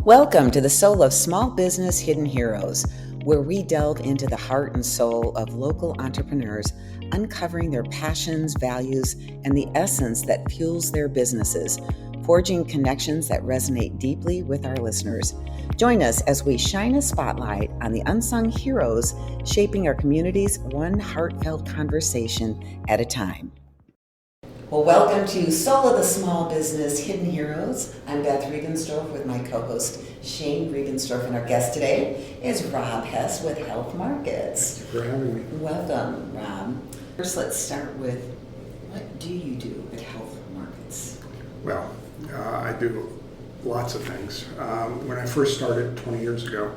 Welcome to the Soul of Small Business Hidden Heroes, where we delve into the heart and soul of local entrepreneurs, uncovering their passions, values, and the essence that fuels their businesses, forging connections that resonate deeply with our listeners. Join us as we shine a spotlight on the unsung heroes shaping our communities one heartfelt conversation at a time. Well, welcome to Soul of the Small Business Hidden Heroes. I'm Beth Regensdorf with my co-host Shane Regensdorf, and our guest today is Rob Hess with Health Markets. Thank you for having me. Welcome, Rob. First, let's start with, what do you do at Health Markets? Well, I do lots of things. When I first started 20 years ago,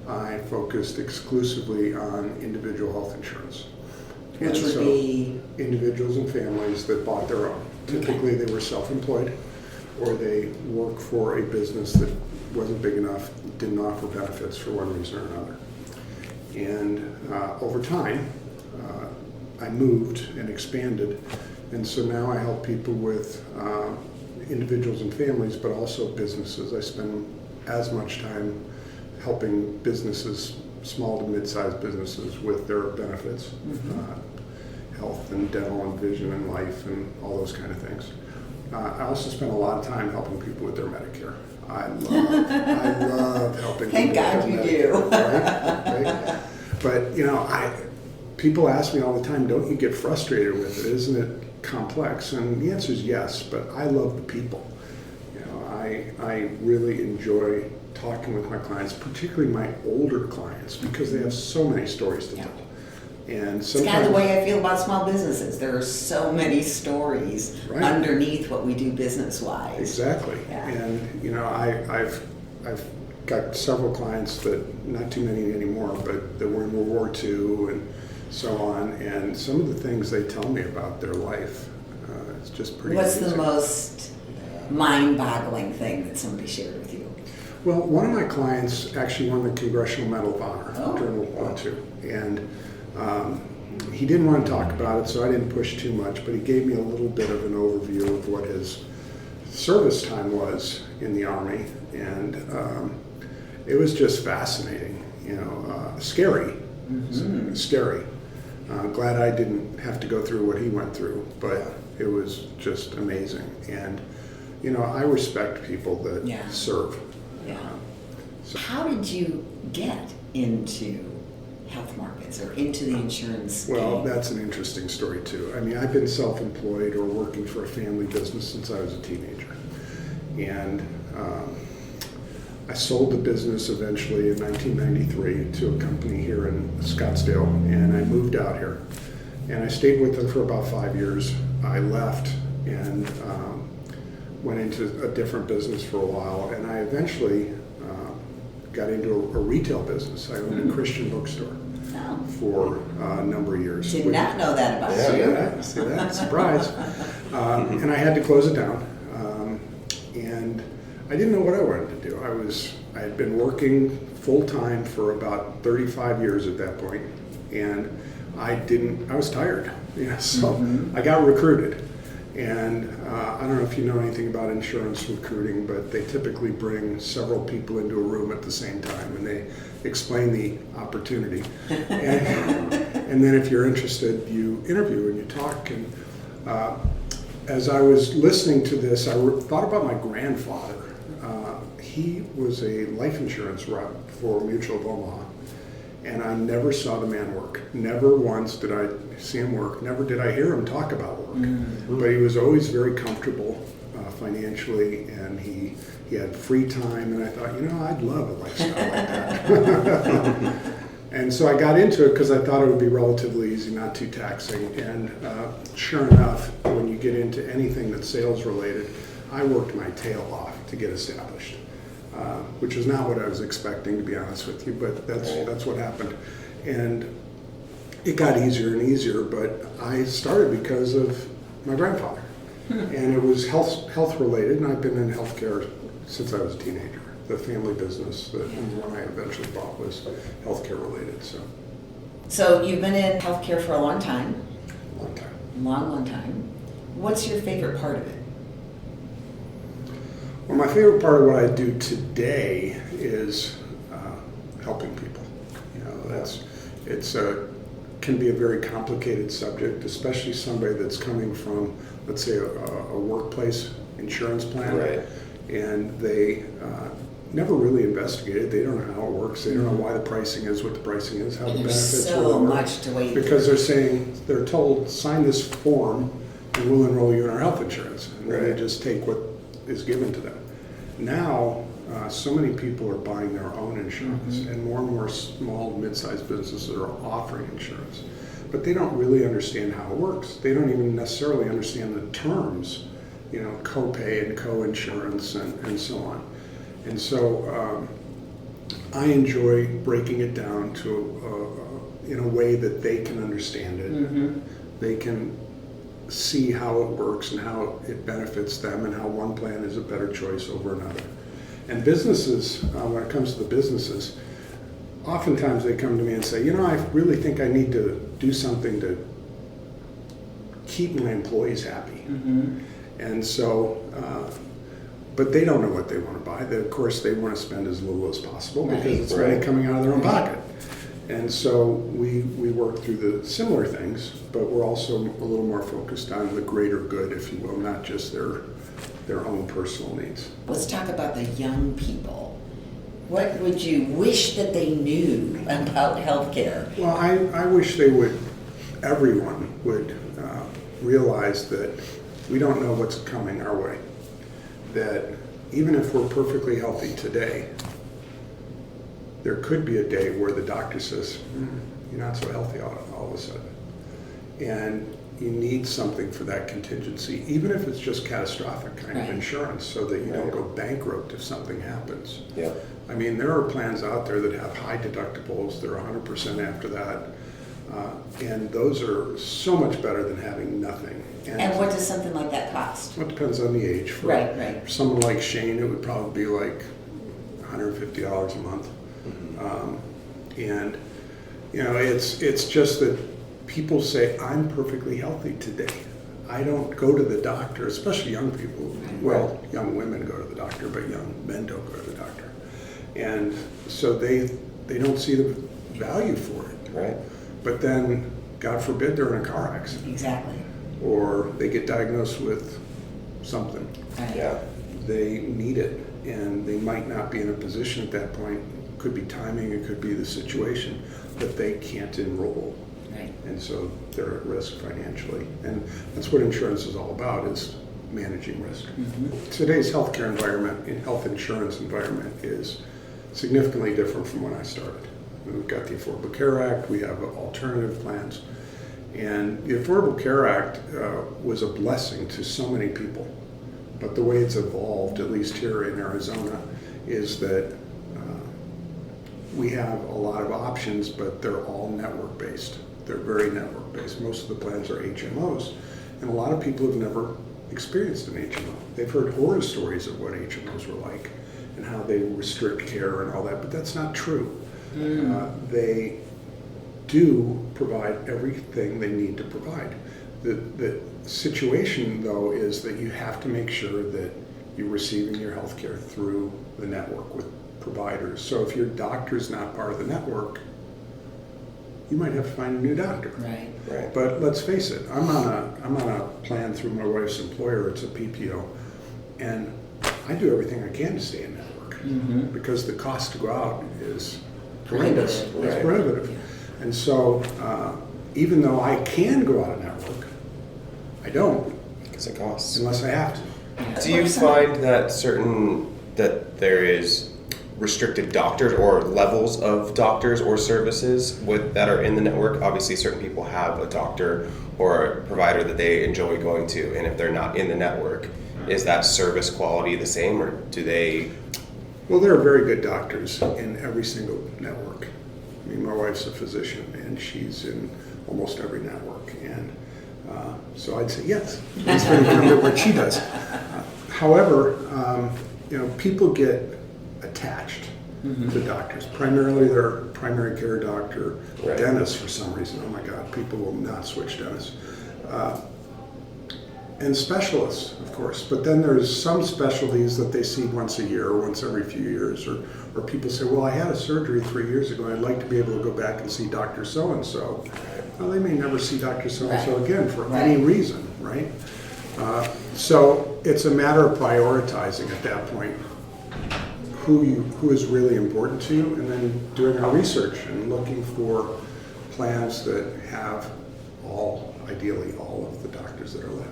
I focused exclusively on individual health insurance. Which would be? Individuals and families that bought their own. Typically they were self-employed, or they worked for a business that wasn't big enough, didn't offer benefits for one reason or another. And over time, I moved and expanded, and so now I help people with individuals and families, but also businesses. I spend as much time helping businesses, small to mid-sized businesses, with their benefits, health and dental and vision and life and all those kind of things. I also spend a lot of time helping people with their Medicare. I love helping Thank people God with you their do. Medicare, right? But people ask me all the time, don't you get frustrated with it? Isn't it complex? And the answer is yes, but I love the people. I really enjoy talking with my clients, particularly my older clients, because they have so many stories to tell. And it's kind of the way I feel about small businesses. There are so many stories underneath what we do business-wise. Exactly. Yeah. And I've got several clients that, not too many anymore, but that were in World War II and so on. And some of the things they tell me about their life, it's just pretty What's amazing. the most mind-boggling thing that somebody shared with you? Well, one of my clients actually won the Congressional Medal of Honor during World War II. And he didn't want to talk about it, so I didn't push too much, but he gave me a little bit of an overview of what his service time was in the Army, and it was just fascinating, scary, scary. Glad I didn't have to go through what he went through, but it was just amazing. And, I respect people that serve. Yeah. How did you get into Health Markets or into the insurance game? Well, that's an interesting story too. I mean, I've been self-employed or working for a family business since I was a teenager. And I sold the business eventually in 1993 to a company here in Scottsdale, and I moved out here. And I stayed with them for about 5 years. I left and went into a different business for a while, and I eventually got into a retail business. I owned a Christian bookstore for a number of years. Did not know that about you. See that? Surprise. And I had to close it down. And I didn't know what I wanted to do. I had been working full-time for about 35 years at that point, and I was tired. So I got recruited. And I don't know if you know anything about insurance recruiting, but they typically bring several people into a room at the same time, and they explain the opportunity. And then if you're interested, you interview and you talk. And as I was listening to this, I thought about my grandfather. He was a life insurance rep for Mutual of Omaha. And I never saw the man work. Never once did I see him work. Never did I hear him talk about work. But he was always very comfortable financially, and he had free time. And I thought, I'd love a lifestyle like that. And so I got into it because I thought it would be relatively easy, not too taxing. And sure enough, when you get into anything that's sales related, I worked my tail off to get established. Which is not what I was expecting, to be honest with you, but that's what happened. And it got easier and easier, but I started because of my grandfather. And it was health related, and I've been in healthcare since I was a teenager. The family business, the one I eventually bought, was healthcare related. So you've been in healthcare for a long time. Long time. Long time. What's your favorite part of it? Well, my favorite part of what I do today is helping people. You know, can be a very complicated subject, especially somebody that's coming from, let's say, a workplace insurance plan, right. And they never really investigated. They don't know how it works. They don't know why the pricing is what the pricing is, how the benefits so work. much to wait because they're told, sign this form and we'll enroll you in our health insurance. And then they just take what is given to them. Now, so many people are buying their own insurance, and more small, mid-sized businesses are offering insurance. But they don't really understand how it works. They don't even necessarily understand the terms, you know, copay and co-insurance and so on. And so I enjoy breaking it down to in a way that they can understand it. They can see how it works and how it benefits them and how one plan is a better choice over another. And businesses, when it comes to the businesses, oftentimes they come to me and say, you know, I really think I need to do something to keep my employees happy. And so, but they don't know what they want to buy. Of course, they want to spend as little as possible because it's money coming out of their own pocket. And so we work through the similar things, but we're also a little more focused on the greater good, if you will, not just their own personal needs. Let's talk about the young people. What would you wish that they knew about healthcare? Well, I wish everyone would realize that we don't know what's coming our way. That even if we're perfectly healthy today, there could be a day where the doctor says, you're not so healthy all of a sudden. And you need something for that contingency, even if it's just catastrophic kind of insurance, so that you don't go bankrupt if something happens. Yeah. I mean, there are plans out there that have high deductibles. They're 100% after that. And those are so much better than having nothing. And what does something like that cost? Well, it depends on the age. For someone like Shane, it would probably be like $150 a month. And you know, it's just that people say, I'm perfectly healthy today. I don't go to the doctor, especially young people. Well, young women go to the doctor, but young men don't go to the doctor. And so they don't see the value for it. Right. But then, God forbid, they're in a car accident. Exactly. Or they get diagnosed with something. Right. Yeah. They need it, and they might not be in a position at that point. It could be timing, it could be the situation, that they can't enroll. Right. And so they're at risk financially. And that's what insurance is all about, is managing risk. Today's healthcare environment, health insurance environment, is significantly different from when I started. We've got the Affordable Care Act, we have alternative plans. And the Affordable Care Act was a blessing to so many people. But the way it's evolved, at least here in Arizona, is that we have a lot of options, but they're all network-based. They're very network-based. Most of the plans are HMOs. And a lot of people have never experienced an HMO. They've heard horror stories of what HMOs were like and how they restrict care and all that, but that's not true. They do provide everything they need to provide. The situation, though, is that you have to make sure that you're receiving your health care through the network with providers. So if your doctor's not part of the network, you might have to find a new doctor. Right. Right. But let's face it, I'm on a plan through my wife's employer. It's a PPO, and I do everything I can to stay in network because the cost to go out is horrendous. It's prohibitive. And so even though I can go out of network, I don't. Because it costs. Unless I have to. Do you find that that there is restricted doctors or levels of doctors or services that are in the network? Obviously, certain people have a doctor or a provider that they enjoy going to, and if they're not in the network, is that service quality the same, or do they? Well, there are very good doctors in every single network. I mean, my wife's a physician, and she's in almost every network, and so I'd say yes. That's very familiar with what she does. However, people get attached to doctors. Primarily, their primary care doctor, dentists for some reason. Oh my God, people will not switch dentists. And specialists, of course. But then there's some specialties that they see once a year or once every few years, or people say, well, I had a surgery 3 years ago. I'd like to be able to go back and see Dr. So-and-so. Well, they may never see Dr. So-and-so again for any reason, right? So it's a matter of prioritizing at that point who is really important to you, and then doing our research and looking for plans that have ideally all of the doctors that are left.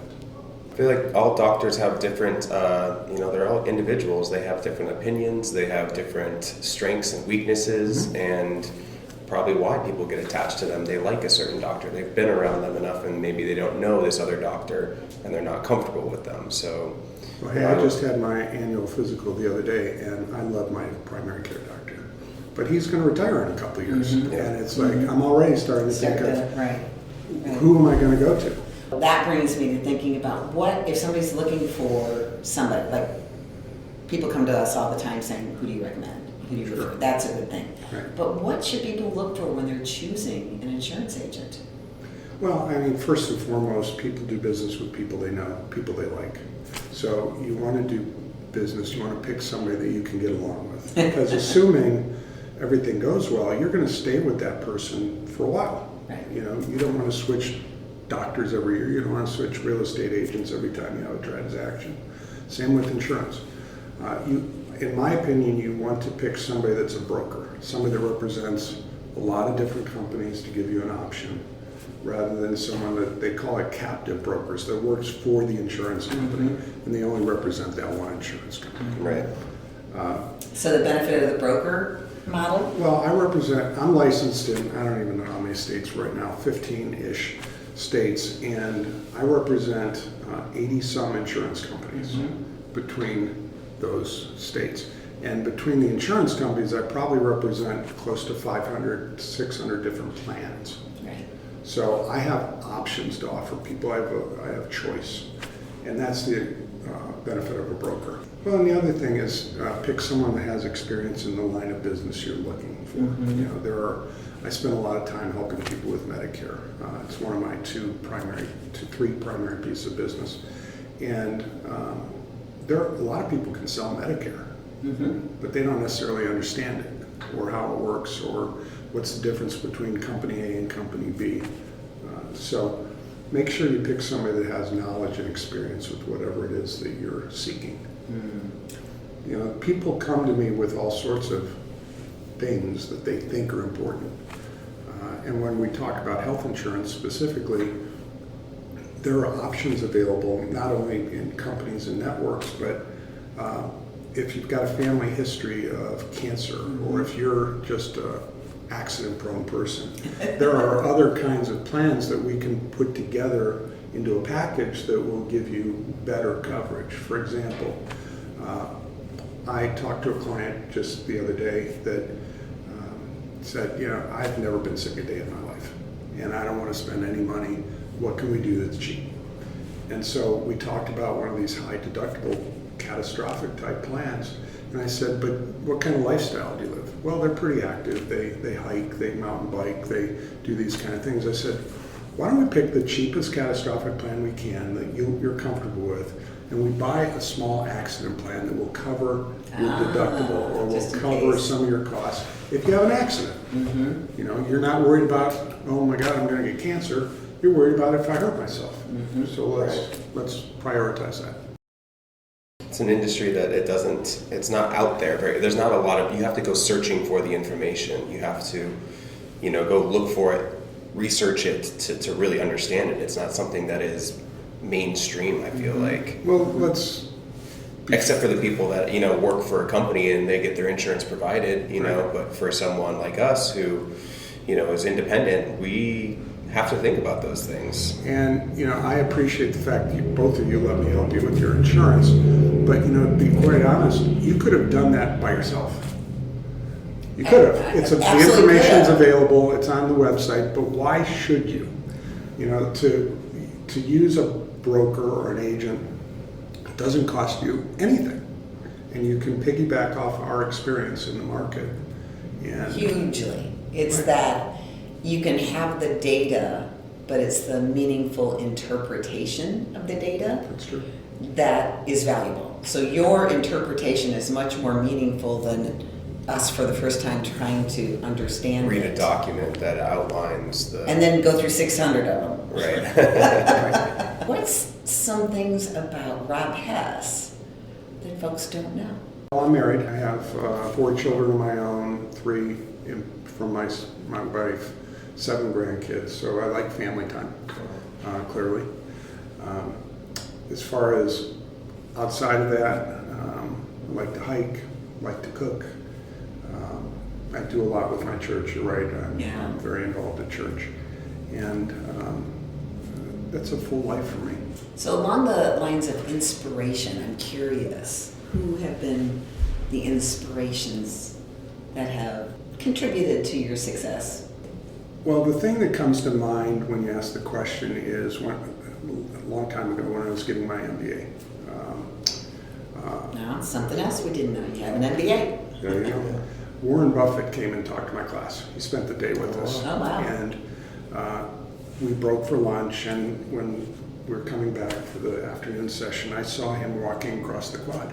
I feel like all doctors have different, they're all individuals. They have different opinions, they have different strengths and weaknesses, and probably why people get attached to them. They like a certain doctor, they've been around them enough, and maybe they don't know this other doctor, and they're not comfortable with them. So, well, hey, I just had my annual physical the other day, and I love my primary care doctor. But he's going to retire in a couple of years, and it's like I'm already starting to think of who am I going to go to? That brings me to thinking about what if somebody's looking for somebody, like people come to us all the time saying, who do you recommend? Who do you refer? That's a good thing. Right. But what should people look for when they're choosing an insurance agent? Well, I mean, first and foremost, people do business with people they know, people they like. So you want to do business, you want to pick somebody that you can get along with. Because assuming everything goes well, you're going to stay with that person for a while. Right. You know, you don't want to switch doctors every year. You don't want to switch real estate agents every time you have a transaction. Same with insurance. In my opinion, you want to pick somebody that's a broker, somebody that represents a lot of different companies to give you an option, rather than someone that they call it captive brokers that works for the insurance company, and they only represent that one insurance company. Right. So the benefit of the broker model? Well, I'm licensed in, I don't even know how many states right now, 15-ish states, and I represent 80-some insurance companies between those states. And between the insurance companies, I probably represent close to 500, 600 different plans. Right. So I have options to offer people. I have choice, and that's the benefit of a broker. Well, and the other thing is pick someone that has experience in the line of business you're looking for. You know, I spend a lot of time helping people with Medicare. It's one of my three primary pieces of business, and there are a lot of people can sell Medicare, but they don't necessarily understand it or how it works or what's the difference between company A and company B. So make sure you pick somebody that has knowledge and experience with whatever it is that you're seeking. You know, people come to me with all sorts of things that they think are important. And when we talk about health insurance specifically, there are options available not only in companies and networks, but if you've got a family history of cancer, or if you're just an accident-prone person, there are other kinds of plans that we can put together into a package that will give you better coverage. For example, I talked to a client just the other day that said, you know, I've never been sick a day in my life, and I don't want to spend any money. What can we do that's cheap? And so we talked about one of these high deductible, catastrophic type plans. And I said, but what kind of lifestyle do you live? Well, they're pretty active. They hike, they mountain bike, they do these kind of things. I said, why don't we pick the cheapest catastrophic plan we can that you're comfortable with, and we buy a small accident plan that will cover your deductible or will cover some of your costs if you have an accident. You know, you're not worried about, oh my God, I'm going to get cancer. You're worried about if I hurt myself. So let's prioritize that. It's an industry that it's not out there. There's not a lot of, you have to go searching for the information. You have to, go look for it, research it to really understand it. It's not something that is mainstream, I feel like. Well, except for the people that, work for a company and they get their insurance provided, but for someone like us who, is independent, we have to think about those things. And, I appreciate the fact that both of you let me help you with your insurance, but, to be quite honest, you could have done that by yourself. You could have. The information's available, it's on the website, but why should you? To use a broker or an agent doesn't cost you anything. And you can piggyback off our experience in the market. And hugely. It's that you can have the data but it's the meaningful interpretation of the data That's true. that is valuable. So your interpretation is much more meaningful than us for the first time trying to understand Read it. a document that outlines the... And then go through 600 of them. Right. What's some things about Rob Hess that folks don't know? Well, I'm married. I have 4 children of my own, 3 from my wife, 7 grandkids. So I like family time, clearly. As far as outside of that, I like to hike, like to cook. I do a lot with my church. You're right. I'm very involved in church, and that's a full life for me. So along the lines of inspiration, I'm curious, who have been the inspirations that have contributed to your success? Well, the thing that comes to mind when you ask the question is a long time ago when I was getting my MBA. Now, something else we didn't know. You have an MBA. There you go. Warren Buffett came and talked to my class. He spent the day with us. Oh, wow. And we broke for lunch, and when we were coming back for the afternoon session, I saw him walking across the quad.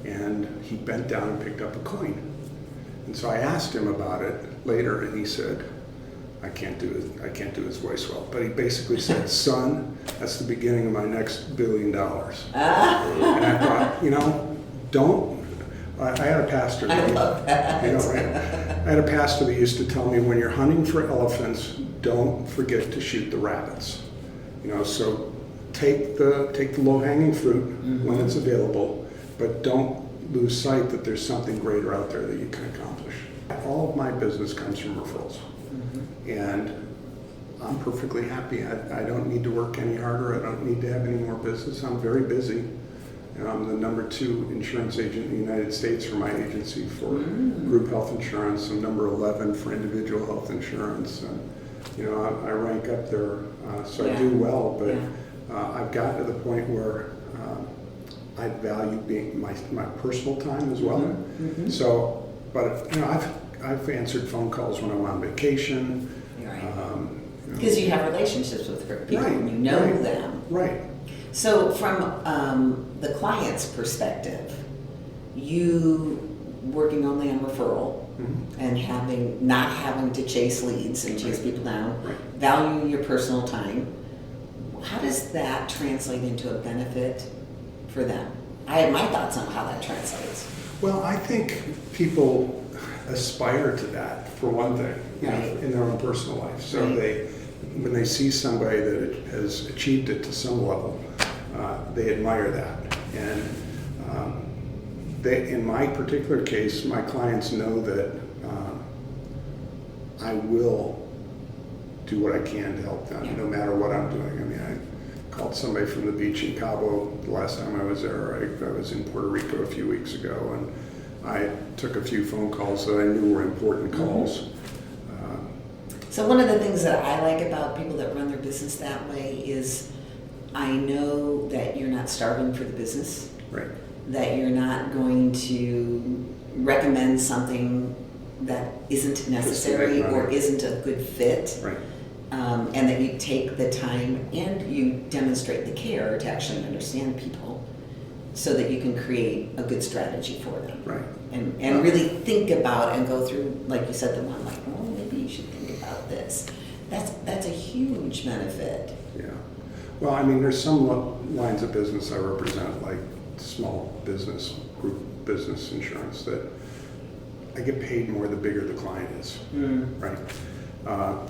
And he bent down and picked up a coin. And so I asked him about it later, and he said, I can't do his voice well, but he basically said, "Son, that's the beginning of my next $1 billion." And I thought, don't. I had a pastor. I love that. Right? I had a pastor that used to tell me, when you're hunting for elephants, don't forget to shoot the rabbits. So take the low-hanging fruit when it's available, but don't lose sight that there's something greater out there that you can accomplish. All of my business comes from referrals. And I'm perfectly happy. I don't need to work any harder. I don't need to have any more business. I'm very busy. And I'm the number 2 insurance agent in the United States for my agency for group health insurance. I'm number 11 for individual health insurance. And, I rank up there, so I do well. But I've gotten to the point where I value being my personal time as well. So, but I've answered phone calls when I'm on vacation. Because you have relationships with people and you know them. Right. So from the client's perspective, you working only on referral and not having to chase leads and chase people down, valuing your personal time, how does that translate into a benefit for them? I have my thoughts on how that translates. Well, I think people aspire to that, for one thing, in their own personal life. So when they see somebody that has achieved it to some level, they admire that. And in my particular case, my clients know that I will do what I can to help them, no matter what I'm doing. I mean, I called somebody from the beach in Cabo the last time I was there. I was in Puerto Rico a few weeks ago, and I took a few phone calls that I knew were important calls. So one of the things that I like about people that run their business that way is I know that you're not starving for the business. Right. That you're not going to recommend something that isn't necessary or isn't a good fit. Right. And that you take the time and you demonstrate the care to actually understand people so that you can create a good strategy for them. Right. And really think about and go through, like you said, the one like, oh, maybe you should think about this. That's a huge benefit. Yeah. Well, I mean, there's some lines of business I represent, like small business, group business insurance, that I get paid more the bigger the client is, right?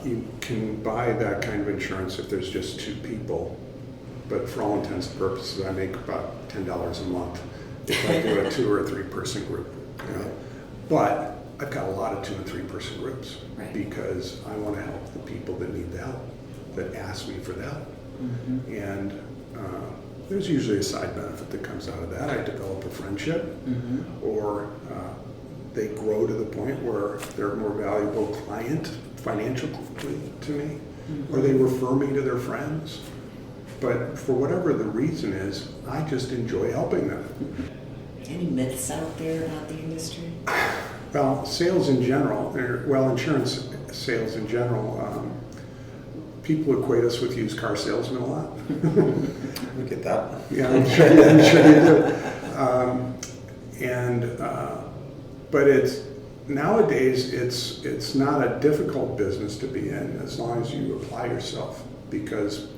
You can buy that kind of insurance if there's just 2 people, but for all intents and purposes, I make about $10 a month if I do a 2 or 3 person group. But I've got a lot of 2 and 3 person groups because I want to help the people that need the help, that ask me for the help. And there's usually a side benefit that comes out of that. I develop a friendship, or they grow to the point where they're a more valuable client financially to me, or they refer me to their friends. But for whatever the reason is, I just enjoy helping them. Any myths out there about the industry? Well, sales in general, insurance sales in general, people equate us with used car salesmen a lot. We get that. Yeah, I'm sure you do. But nowadays it's not a difficult business to be in as long as you apply yourself, because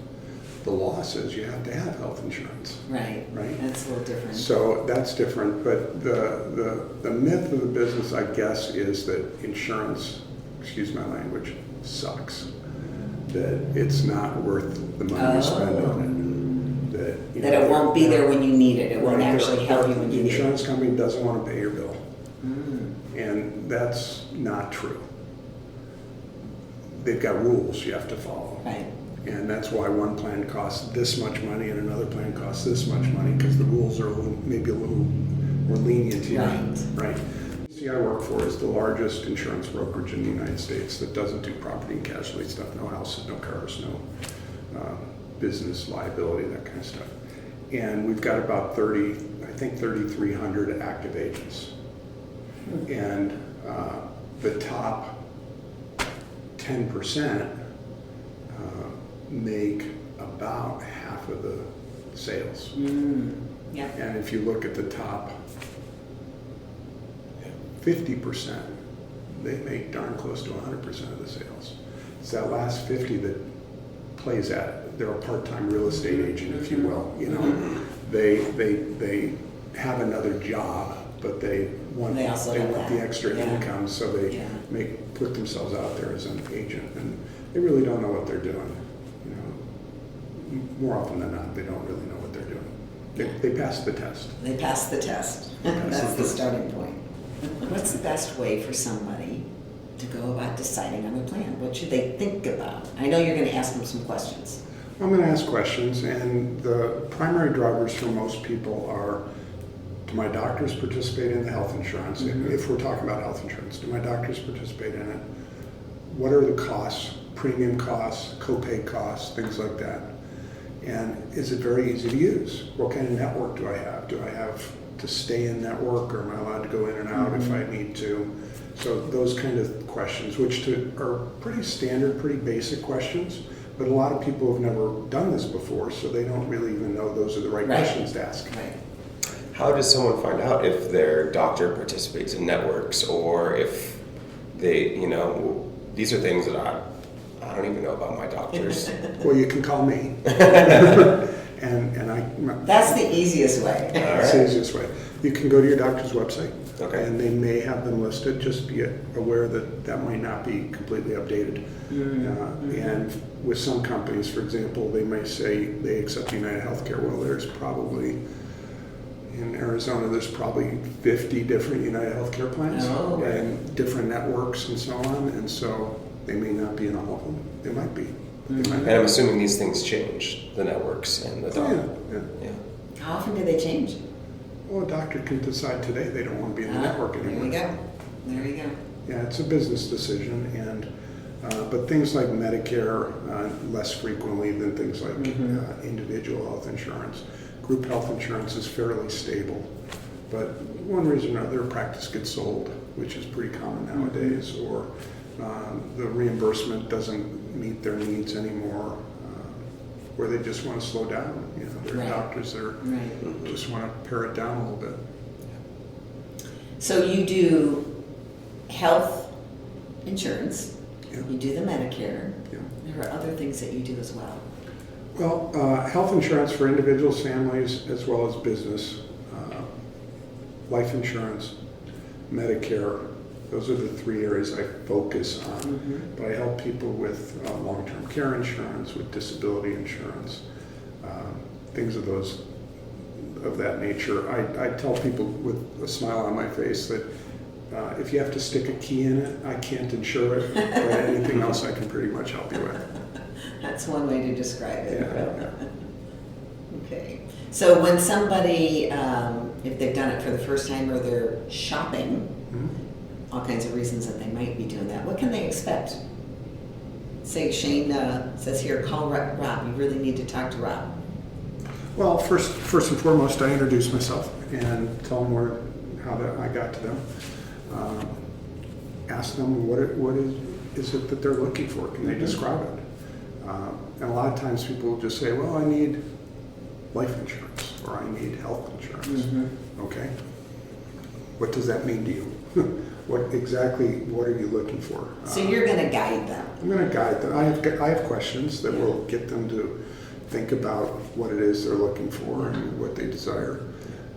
the law says you have to have health insurance. Right. That's a little different. So that's different. But the myth of the business, I guess, is that insurance, excuse my language, sucks. That it's not worth the money you spend on it. That it won't be there when you need it. It won't actually help you when you need it. The insurance company doesn't want to pay your bill. And that's not true. They've got rules you have to follow. Right. And that's why one plan costs this much money and another plan costs this much money, because the rules are maybe a little more lenient to you. Right. The agency I work for is the largest insurance brokerage in the United States that doesn't do property and casualty stuff, no houses, no cars, no business liability, that kind of stuff. And we've got about 3,300 active agents. And the top 10% make about half of the sales. Yeah. And if you look at the top 50%, they make darn close to 100% of the sales. It's that last 50 that plays at it. They're a part-time real estate agent, if you will. You know, they have another job, but they want the extra income, so they put themselves out there as an agent, and they really don't know what they're doing. You know, more often than not, they don't really know what they're doing. They pass the test. They pass the test. That's the starting point. What's the best way for somebody to go about deciding on a plan? What should they think about? I know you're going to ask them some questions. I'm going to ask questions, and the primary drivers for most people are, do my doctors participate in the health insurance? If we're talking about health insurance, do my doctors participate in it? What are the costs, premium costs, copay costs, things like that? And is it very easy to use? What kind of network do I have? Do I have to stay in network, or am I allowed to go in and out if I need to? So those kind of questions, which are pretty standard, pretty basic questions, but a lot of people have never done this before, so they don't really even know those are the right questions to ask. Right. How does someone find out if their doctor participates in networks, or if they, these are things that I don't even know about my doctors. Well, you can call me. That's the easiest way. That's the easiest way. You can go to your doctor's website, okay, and they may have them listed. Just be aware that might not be completely updated. And with some companies, for example, they may say they accept United Healthcare. Well, there's probably, in Arizona, there's probably 50 different United Healthcare plans and different networks and so on. And so they may not be in all of them. They might be. And I'm assuming these things change, the networks and the doctor. Yeah. How often do they change? Well, a doctor can decide today they don't want to be in the network anymore. There you go. Yeah, it's a business decision, and but things like Medicare less frequently than things like individual health insurance. Group health insurance is fairly stable, but one reason or another, practice gets sold, which is pretty common nowadays, or the reimbursement doesn't meet their needs anymore, or they just want to slow down. There are doctors that just want to pare it down a little bit. So you do health insurance, Yeah. you do the Medicare, Yeah. there are other things that you do as well. Well, health insurance for individuals, families, as well as business, life insurance, Medicare, those are the three areas I focus on. But I help people with long-term care insurance, with disability insurance, things of that nature. I tell people with a smile on my face that if you have to stick a key in it, I can't insure it, but anything else I can pretty much help you with. That's one way to describe it. Yeah. Okay. So when somebody, if they've done it for the first time, or they're shopping, all kinds of reasons that they might be doing that, what can they expect? Say Shane says here, call Rob. You really need to talk to Rob. Well, first and foremost, I introduce myself and tell them how I got to them. Ask them what is it that they're looking for. Can they describe it? And a lot of times people will just say, well, I need life insurance or I need health insurance. Okay. What does that mean to you? What are you looking for? So you're going to guide them. I'm going to guide them. I have questions that will get them to think about what it is they're looking for and what they desire.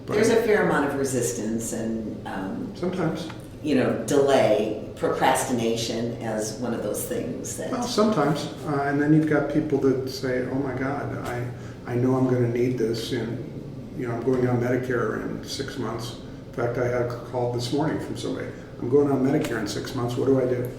But there's a fair amount of resistance and sometimes, delay, procrastination as one of those things that. Well, sometimes, and then you've got people that say, "Oh my God, I know I'm going to need this, and I'm going on Medicare in 6 months." In fact, I had a call this morning from somebody. I'm going on Medicare in 6 months. What do I do?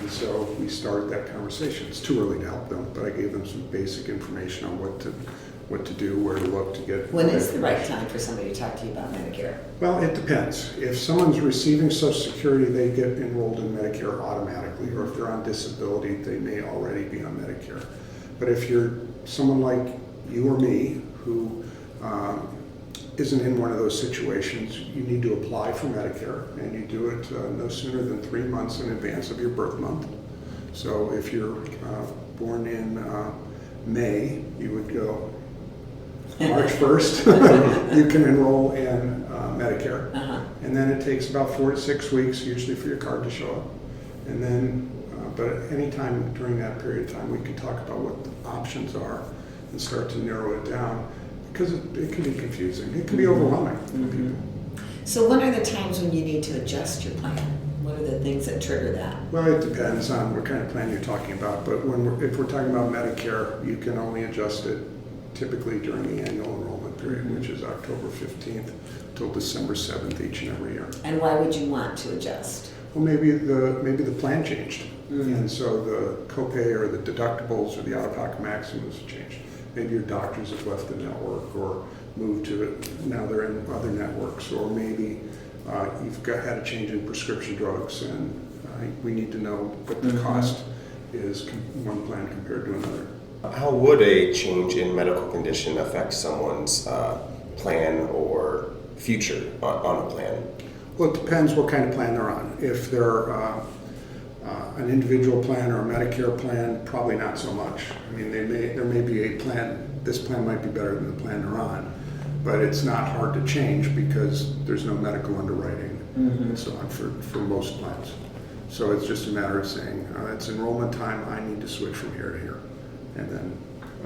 And so we started that conversation. It's too early to help them, but I gave them some basic information on what to do, where to look to get. When is the right time for somebody to talk to you about Medicare? Well, it depends. If someone's receiving Social Security, they get enrolled in Medicare automatically, or if they're on disability, they may already be on Medicare. But if you're someone like you or me who isn't in one of those situations, you need to apply for Medicare, and you do it no sooner than 3 months in advance of your birth month. So if you're born in May, you would go March 1st, you can enroll in Medicare. And then it takes about 4 to 6 weeks, usually, for your card to show up. And then, but at any time during that period of time, we can talk about what the options are and start to narrow it down. Because it can be confusing. It can be overwhelming for people. So what are the times when you need to adjust your plan? What are the things that trigger that? Well, it depends on what kind of plan you're talking about. But if we're talking about Medicare, you can only adjust it typically during the annual enrollment period, which is October 15th till December 7th each and every year. And why would you want to adjust? Well, maybe the plan changed. And so the copay or the deductibles or the out-of-pocket maximums changed. Maybe your doctors have left the network or moved to it. Now they're in other networks. Or maybe you've had a change in prescription drugs, and we need to know what the cost is one plan compared to another. How would a change in medical condition affect someone's plan or future on a plan? Well, it depends what kind of plan they're on. If they're an individual plan or a Medicare plan, probably not so much. I mean, there may be a plan, this plan might be better than the plan they're on, but it's not hard to change because there's no medical underwriting and so on for most plans. So it's just a matter of saying, it's enrollment time, I need to switch from here to here, and then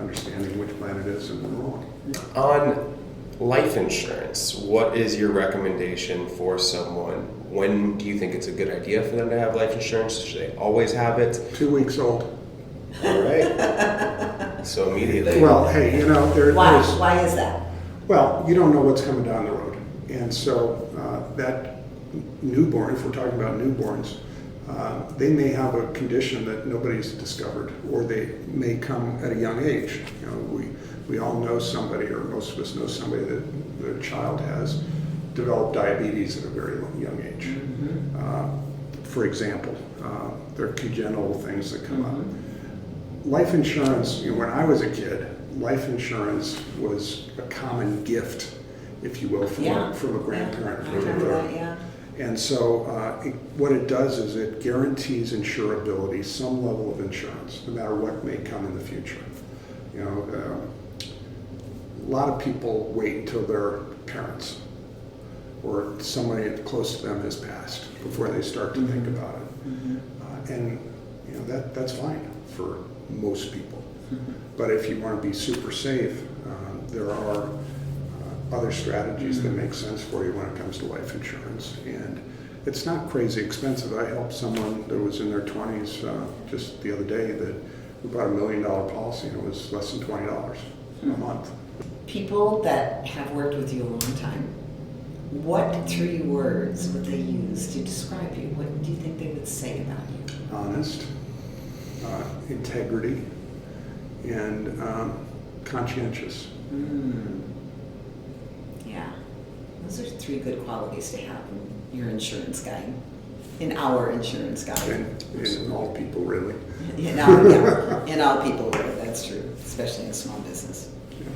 understanding which plan it is and enrolling. On life insurance, what is your recommendation for someone? When do you think it's a good idea for them to have life insurance? Should they always have it? 2 weeks old. All right. So immediately. Well, hey, Why is that? Well, you don't know what's coming down the road. And so that newborn, if we're talking about newborns, they may have a condition that nobody's discovered, or they may come at a young age. We all know somebody, or most of us know somebody that their child has developed diabetes at a very young age. For example, there are congenital things that come up. Life insurance, when I was a kid, life insurance was a common gift, if you will, from a grandparent. I remember that, yeah. And so what it does is it guarantees insurability, some level of insurance, no matter what may come in the future. A lot of people wait until they're parents or somebody close to them has passed before they start to think about it. And that's fine for most people. But if you want to be super safe, there are other strategies that make sense for you when it comes to life insurance. And it's not crazy expensive. I helped someone that was in their 20s just the other day that we bought $1 million policy, and it was less than $20 a month. People that have worked with you a long time, what 3 words would they use to describe you? What do you think they would say about you? Honest, integrity, and conscientious. Yeah, those are 3 good qualities to have in your insurance guide, in our insurance guide. And in all people, really. In all people, really, that's true, especially in a small business. Yeah.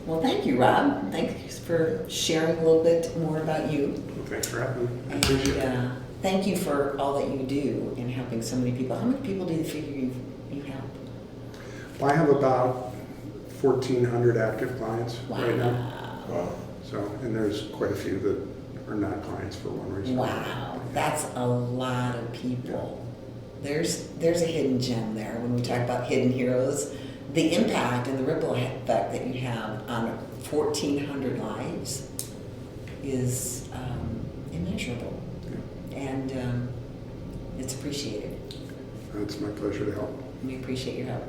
Well, thank you, Rob. Thanks for sharing a little bit more about you. Well, thanks for having me. I appreciate it. Thank you for all that you do in helping so many people. How many people do you figure you help? I have about 1,400 active clients right now. Wow. So, and there's quite a few that are not clients for one reason. Wow, that's a lot of people. There's a hidden gem there when we talk about hidden heroes. The impact and the ripple effect that you have on 1,400 lives is immeasurable, and it's appreciated. It's my pleasure to help. We appreciate your help.